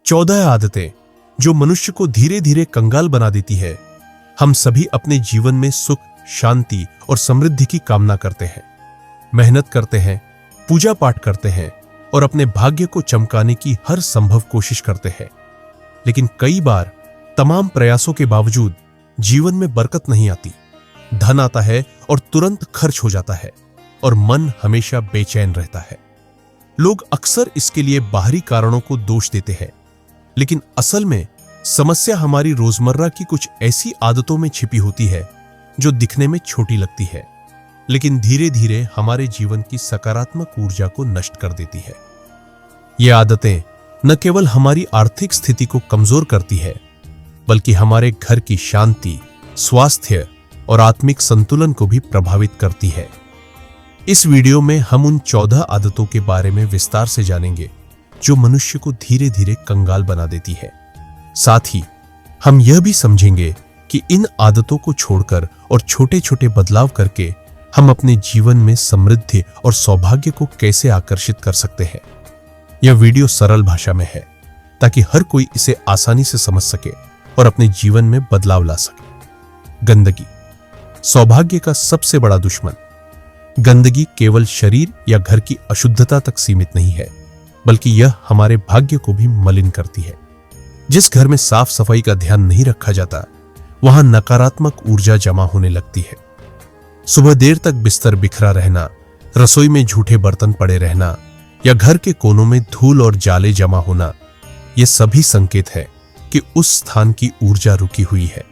14 आदतें जो मनुष्य को धीरे धीरे कंगाल बना देती है। हम सभी अपने जीवन में सुख, शांति और समृद्धि की कामना करते हैं, मेहनत करते हैं, पूजा पाठ करते हैं और अपने भाग्य को चमकाने की हर संभव कोशिश करते हैं। लेकिन कई बार तमाम प्रयासों के बावजूद जीवन में बरकत नहीं आती। धन आता है और तुरंत खर्च हो जाता है और मन हमेशा बेचैन रहता है। लोग अक्सर इसके लिए बाहरी कारणों को दोष देते हैं, लेकिन असल में समस्या हमारी रोजमर्रा की कुछ ऐसी आदतों में छिपी होती है जो दिखने में छोटी लगती है, लेकिन धीरे धीरे हमारे जीवन की सकारात्मक ऊर्जा को नष्ट कर देती है। ये आदतें न केवल हमारी आर्थिक स्थिति को कमजोर करती है, बल्कि हमारे घर की शांति, स्वास्थ्य और आत्मिक संतुलन को भी प्रभावित करती है। इस वीडियो में हम उन 14 आदतों के बारे में विस्तार से जानेंगे जो मनुष्य को धीरे धीरे कंगाल बना देती है। साथ ही हम यह भी समझेंगे कि इन आदतों को छोड़कर और छोटे छोटे बदलाव करके हम अपने जीवन में समृद्धि और सौभाग्य को कैसे आकर्षित कर सकते हैं। यह वीडियो सरल भाषा में है ताकि हर कोई इसे आसानी से समझ सके और अपने जीवन में बदलाव ला सके। गंदगी सौभाग्य का सबसे बड़ा दुश्मन। गंदगी केवल शरीर या घर की अशुद्धता तक सीमित नहीं है, बल्कि यह हमारे भाग्य को भी मलिन करती है। जिस घर में साफ सफाई का ध्यान नहीं रखा जाता, वहां नकारात्मक ऊर्जा जमा होने लगती है। सुबह देर तक बिस्तर बिखरा रहना, रसोई में झूठे बर्तन पड़े रहना या घर के कोनों में धूल और जाले जमा होना, ये सभी संकेत है कि उस स्थान की ऊर्जा रुकी हुई है।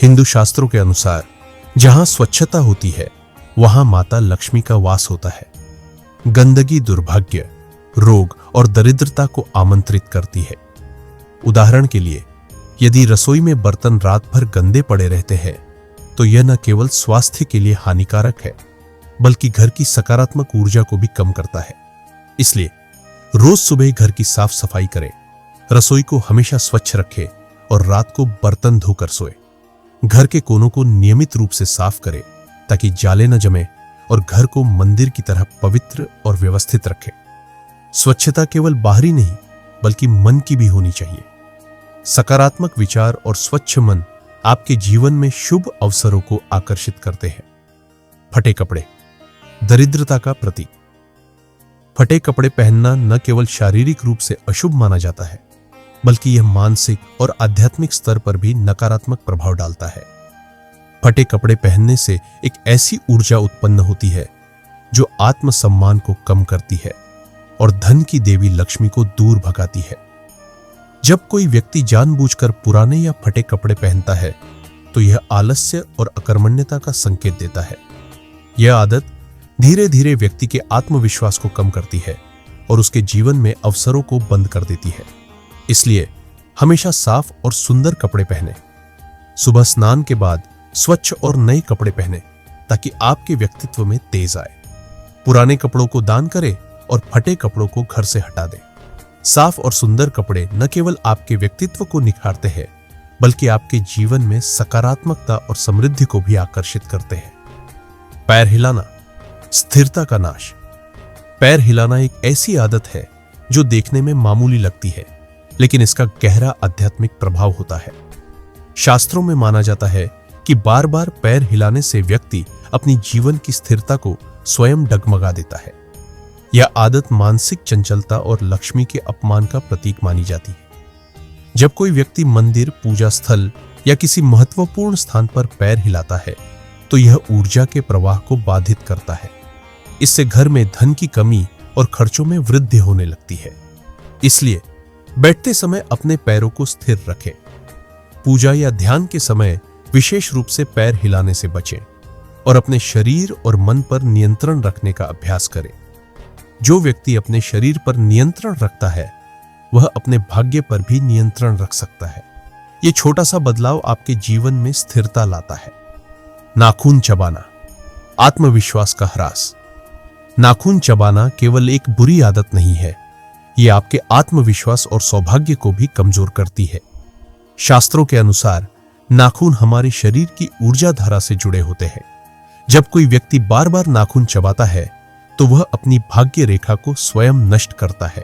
हिंदू शास्त्रों के अनुसार जहां स्वच्छता होती है, वहां माता लक्ष्मी का वास होता है। गंदगी दुर्भाग्य, रोग और दरिद्रता को आमंत्रित करती है। उदाहरण के लिए, यदि रसोई में बर्तन रात भर गंदे पड़े रहते हैं, तो यह न केवल स्वास्थ्य के लिए हानिकारक है, बल्कि घर की सकारात्मक ऊर्जा को भी कम करता है। इसलिए रोज सुबह घर की साफ सफाई करें, रसोई को हमेशा स्वच्छ रखें और रात को बर्तन धोकर सोए। घर के कोनों को नियमित रूप से साफ करें ताकि जाले न जमे और घर को मंदिर की तरह पवित्र और व्यवस्थित रखें। स्वच्छता केवल बाहरी नहीं, बल्कि मन की भी होनी चाहिए। सकारात्मक विचार और स्वच्छ मन आपके जीवन में शुभ अवसरों को आकर्षित करते हैं। फटे कपड़े दरिद्रता का प्रतीक। फटे कपड़े पहनना न केवल शारीरिक रूप से अशुभ माना जाता है, बल्कि यह मानसिक और आध्यात्मिक स्तर पर भी नकारात्मक प्रभाव डालता है। फटे कपड़े पहनने से एक ऐसी ऊर्जा उत्पन्न होती है जो आत्मसम्मान को कम करती है और धन की देवी लक्ष्मी को दूर भगाती है। जब कोई व्यक्ति जानबूझकर पुराने या फटे कपड़े पहनता है, तो यह आलस्य और अकर्मण्यता का संकेत देता है। यह आदत धीरे धीरे व्यक्ति के आत्मविश्वास को कम करती है और उसके जीवन में अवसरों को बंद कर देती है। इसलिए हमेशा साफ और सुंदर कपड़े पहने। सुबह स्नान के बाद स्वच्छ और नए कपड़े पहने ताकि आपके व्यक्तित्व में तेज आए। पुराने कपड़ों को दान करें और फटे कपड़ों को घर से हटा दें। साफ और सुंदर कपड़े न केवल आपके व्यक्तित्व को निखारते हैं, बल्कि आपके जीवन में सकारात्मकता और समृद्धि को भी आकर्षित करते हैं। पैर हिलाना स्थिरता का नाश। पैर हिलाना एक ऐसी आदत है जो देखने में मामूली लगती है, लेकिन इसका गहरा आध्यात्मिक प्रभाव होता है। शास्त्रों में माना जाता है कि बार बार पैर हिलाने से व्यक्ति अपनी जीवन की स्थिरता को स्वयं डगमगा देता है। यह आदत मानसिक चंचलता और लक्ष्मी के अपमान का प्रतीक मानी जाती है। जब कोई व्यक्ति मंदिर, पूजा स्थल या किसी महत्वपूर्ण स्थान पर पैर हिलाता है, तो यह ऊर्जा के प्रवाह को बाधित करता है। इससे घर में धन की कमी और खर्चों में वृद्धि होने लगती है। इसलिए बैठते समय अपने पैरों को स्थिर रखें। पूजा या ध्यान के समय विशेष रूप से पैर हिलाने से बचें और अपने शरीर और मन पर नियंत्रण रखने का अभ्यास करें। जो व्यक्ति अपने शरीर पर नियंत्रण रखता है, वह अपने भाग्य पर भी नियंत्रण रख सकता है। यह छोटा सा बदलाव आपके जीवन में स्थिरता लाता है। नाखून चबाना आत्मविश्वास का ह्रास। नाखून चबाना केवल एक बुरी आदत नहीं है, यह आपके आत्मविश्वास और सौभाग्य को भी कमजोर करती है। शास्त्रों के अनुसार नाखून हमारे शरीर की ऊर्जा धारा से जुड़े होते हैं। जब कोई व्यक्ति बार बार नाखून चबाता है, तो वह अपनी भाग्य रेखा को स्वयं नष्ट करता है।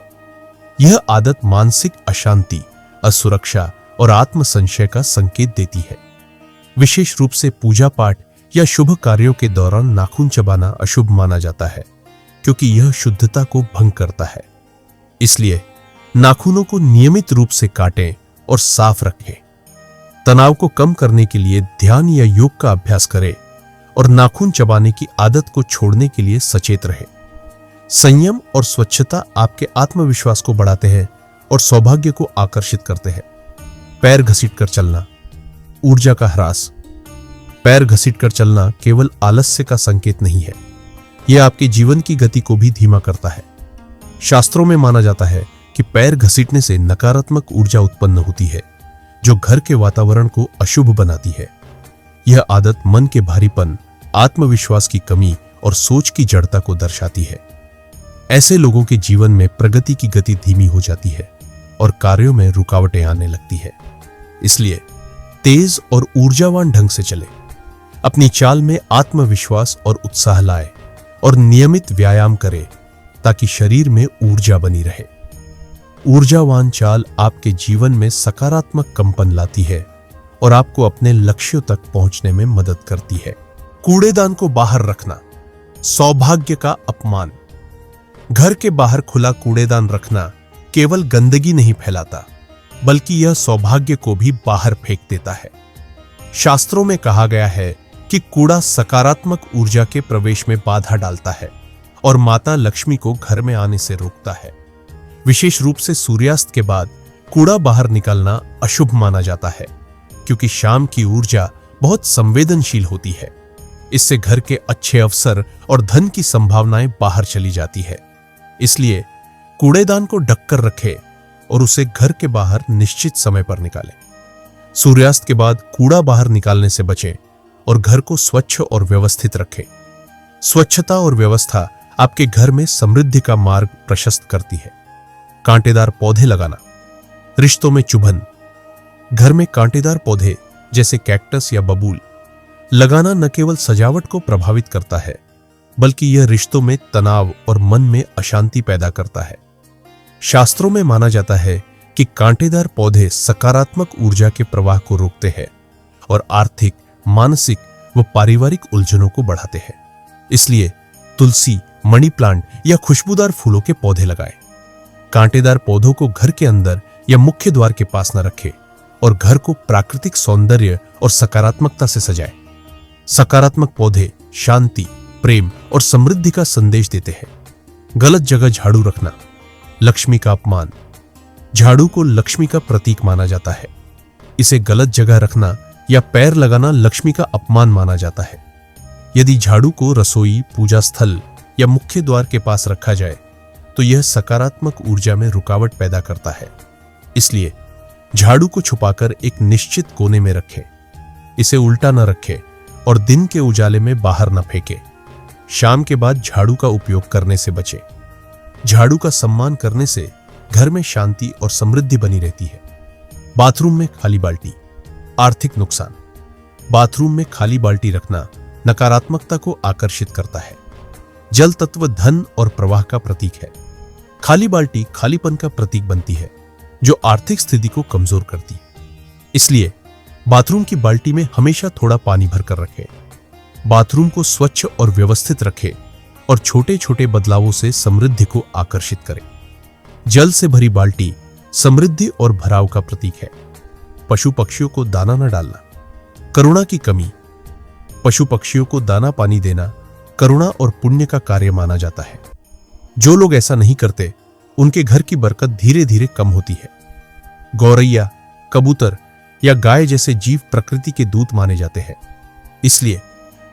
यह आदत मानसिक अशांति, असुरक्षा और आत्मसंशय का संकेत देती है। विशेष रूप से पूजा पाठ या शुभ कार्यों के दौरान नाखून चबाना अशुभ माना जाता है, क्योंकि यह शुद्धता को भंग करता है। इसलिए नाखूनों को नियमित रूप से काटें और साफ रखें। तनाव को कम करने के लिए ध्यान या योग का अभ्यास करें और नाखून चबाने की आदत को छोड़ने के लिए सचेत रहें। संयम और स्वच्छता आपके आत्मविश्वास को बढ़ाते हैं और सौभाग्य को आकर्षित करते हैं। पैर घसीटकर चलना, ऊर्जा का ह्रास। पैर घसीटकर चलना केवल आलस्य का संकेत नहीं है, यह आपके जीवन की गति को भी धीमा करता है। शास्त्रों में माना जाता है कि पैर घसीटने से नकारात्मक ऊर्जा उत्पन्न होती है, जो घर के वातावरण को अशुभ बनाती है। यह आदत मन के भारीपन, आत्मविश्वास की कमी और सोच की जड़ता को दर्शाती है। ऐसे लोगों के जीवन में प्रगति की गति धीमी हो जाती है और कार्यों में रुकावटें आने लगती है। इसलिए तेज और ऊर्जावान ढंग से चले, अपनी चाल में आत्मविश्वास और उत्साह लाए और नियमित व्यायाम करें ताकि शरीर में ऊर्जा बनी रहे। ऊर्जावान चाल आपके जीवन में सकारात्मक कंपन लाती है और आपको अपने लक्ष्यों तक पहुंचने में मदद करती है। कूड़ेदान को बाहर रखना, सौभाग्य का अपमान। घर के बाहर खुला कूड़ेदान रखना केवल गंदगी नहीं फैलाता, बल्कि यह सौभाग्य को भी बाहर फेंक देता है। शास्त्रों में कहा गया है कि कूड़ा सकारात्मक ऊर्जा के प्रवेश में बाधा डालता है और माता लक्ष्मी को घर में आने से रोकता है। विशेष रूप से सूर्यास्त के बाद कूड़ा बाहर निकालना अशुभ माना जाता है, क्योंकि शाम की ऊर्जा बहुत संवेदनशील होती है। इससे घर के अच्छे अवसर और धन की संभावनाएं बाहर चली जाती है। इसलिए कूड़ेदान को ढककर रखें और उसे घर के बाहर निश्चित समय पर निकालें। सूर्यास्त के बाद कूड़ा बाहर निकालने से बचें और घर को स्वच्छ और व्यवस्थित रखें। स्वच्छता और व्यवस्था आपके घर में समृद्धि का मार्ग प्रशस्त करती है। कांटेदार पौधे लगाना, रिश्तों में चुभन। घर में कांटेदार पौधे जैसे कैक्टस या बबूल लगाना न केवल सजावट को प्रभावित करता है, बल्कि यह रिश्तों में तनाव और मन में अशांति पैदा करता है। शास्त्रों में माना जाता है कि कांटेदार पौधे सकारात्मक ऊर्जा के प्रवाह को रोकते हैं और आर्थिक, मानसिक व पारिवारिक उलझनों को बढ़ाते हैं। इसलिए तुलसी, मनी प्लांट या खुशबूदार फूलों के पौधे लगाएं। कांटेदार पौधों को घर के अंदर या मुख्य द्वार के पास न रखें और घर को प्राकृतिक सौंदर्य और सकारात्मकता से सजाएं। सकारात्मक पौधे शांति, प्रेम और समृद्धि का संदेश देते हैं। गलत जगह झाड़ू रखना, लक्ष्मी का अपमान। झाड़ू को लक्ष्मी का प्रतीक माना जाता है। इसे गलत जगह रखना या पैर लगाना लक्ष्मी का अपमान माना जाता है। यदि झाड़ू को रसोई, पूजा स्थल या मुख्य द्वार के पास रखा जाए तो यह सकारात्मक ऊर्जा में रुकावट पैदा करता है। इसलिए झाड़ू को छुपाकर एक निश्चित कोने में रखें। इसे उल्टा न रखें और दिन के उजाले में बाहर न फेंकें। शाम के बाद झाड़ू का उपयोग करने से बचें। झाड़ू का सम्मान करने से घर में शांति और समृद्धि बनी रहती है। बाथरूम में खाली बाल्टी, आर्थिक नुकसान। बाथरूम में खाली बाल्टी रखना नकारात्मकता को आकर्षित करता है। जल तत्व धन और प्रवाह का प्रतीक है। खाली बाल्टी खालीपन का प्रतीक बनती है, जो आर्थिक स्थिति को कमजोर करती है। इसलिए बाथरूम की बाल्टी में हमेशा थोड़ा पानी भरकर रखें। बाथरूम को स्वच्छ और व्यवस्थित रखें और छोटे छोटे बदलावों से समृद्धि को आकर्षित करें। जल से भरी बाल्टी समृद्धि और भराव का प्रतीक है। पशु पक्षियों को दाना न डालना, करुणा की कमी। पशु पक्षियों को दाना पानी देना करुणा और पुण्य का कार्य माना जाता है। जो लोग ऐसा नहीं करते, उनके घर की बरकत धीरे धीरे कम होती है। गौरैया, कबूतर या गाय जैसे जीव प्रकृति के दूत माने जाते हैं। इसलिए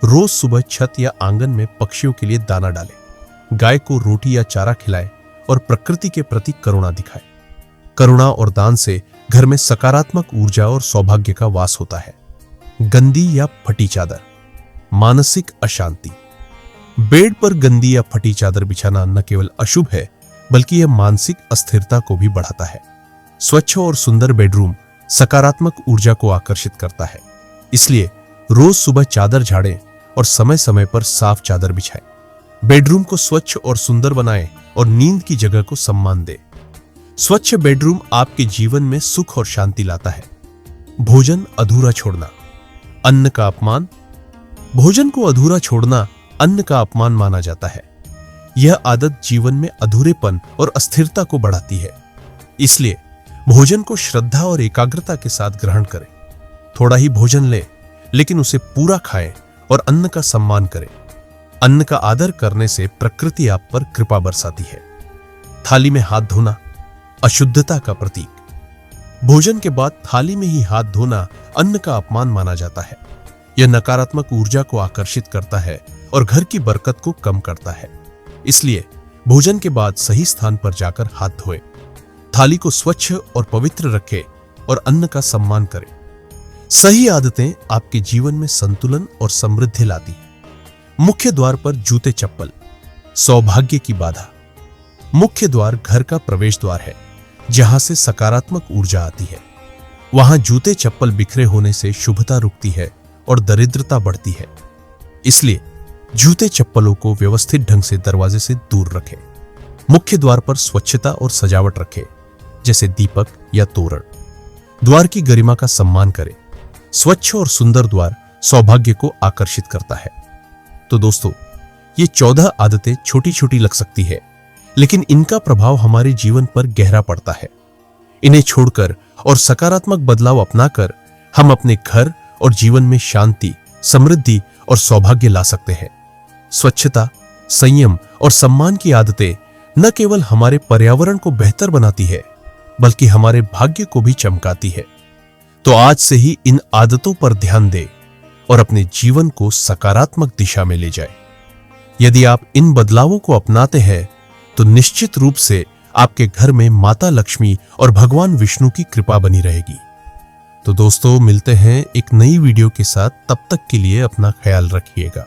रोज सुबह छत या आंगन में पक्षियों के लिए दाना डालें। गाय को रोटी या चारा खिलाएं और प्रकृति के प्रति करुणा दिखाएं। करुणा और दान से घर में सकारात्मक ऊर्जा और सौभाग्य का वास होता है। गंदी या फटी चादर, मानसिक अशांति। बेड पर गंदी या फटी चादर बिछाना न केवल अशुभ है, बल्कि यह मानसिक अस्थिरता को भी बढ़ाता है। स्वच्छ और सुंदर बेडरूम सकारात्मक ऊर्जा को आकर्षित करता है। इसलिए रोज सुबह चादर झाड़ें और समय समय पर साफ चादर बिछाएं। बेडरूम को स्वच्छ और सुंदर बनाएं और नींद की जगह को सम्मान दें। स्वच्छ बेडरूम आपके जीवन में सुख और शांति लाता है। भोजन अधूरा छोड़ना, अन्न का अपमान। भोजन को अधूरा छोड़ना अन्न का अपमान माना जाता है। यह आदत जीवन में अधूरेपन और अस्थिरता को बढ़ाती है। इसलिए भोजन को श्रद्धा और एकाग्रता के साथ ग्रहण करें। थोड़ा ही भोजन लें, लेकिन उसे पूरा खाएं और अन्न का सम्मान करें। अन्न का आदर करने से प्रकृति आप पर कृपा बरसाती है। थाली में हाथ धोना अशुद्धता का प्रतीक। भोजन के बाद थाली में ही हाथ धोना अन्न का अपमान माना जाता है। यह नकारात्मक ऊर्जा को आकर्षित करता है और घर की बरकत को कम करता है। इसलिए भोजन के बाद सही स्थान पर जाकर हाथ धोएं। थाली को स्वच्छ और पवित्र रखें और अन्न का सम्मान करें। सही आदतें आपके जीवन में संतुलन और समृद्धि लाती हैं। मुख्य द्वार पर जूते चप्पल सौभाग्य की बाधा। मुख्य द्वार घर का प्रवेश द्वार है, जहां से सकारात्मक ऊर्जा आती है। वहां जूते चप्पल बिखरे होने से शुभता रुकती है और दरिद्रता बढ़ती है। इसलिए जूते चप्पलों को व्यवस्थित ढंग से दरवाजे से दूर रखें। मुख्य द्वार पर स्वच्छता और सजावट रखें, जैसे दीपक या तोरण। द्वार की गरिमा का सम्मान करें। स्वच्छ और सुंदर द्वार सौभाग्य को आकर्षित करता है। तो दोस्तों, ये 14 आदतें छोटी छोटी लग सकती है, लेकिन इनका प्रभाव हमारे जीवन पर गहरा पड़ता है। इन्हें छोड़कर और सकारात्मक बदलाव अपनाकर हम अपने घर और जीवन में शांति, समृद्धि और सौभाग्य ला सकते हैं। स्वच्छता, संयम और सम्मान की आदतें न केवल हमारे पर्यावरण को बेहतर बनाती है, बल्कि हमारे भाग्य को भी चमकाती है। तो आज से ही इन आदतों पर ध्यान दें और अपने जीवन को सकारात्मक दिशा में ले जाएं। यदि आप इन बदलावों को अपनाते हैं, तो निश्चित रूप से आपके घर में माता लक्ष्मी और भगवान विष्णु की कृपा बनी रहेगी। तो दोस्तों, मिलते हैं एक नई वीडियो के साथ। तब तक के लिए अपना ख्याल रखिएगा।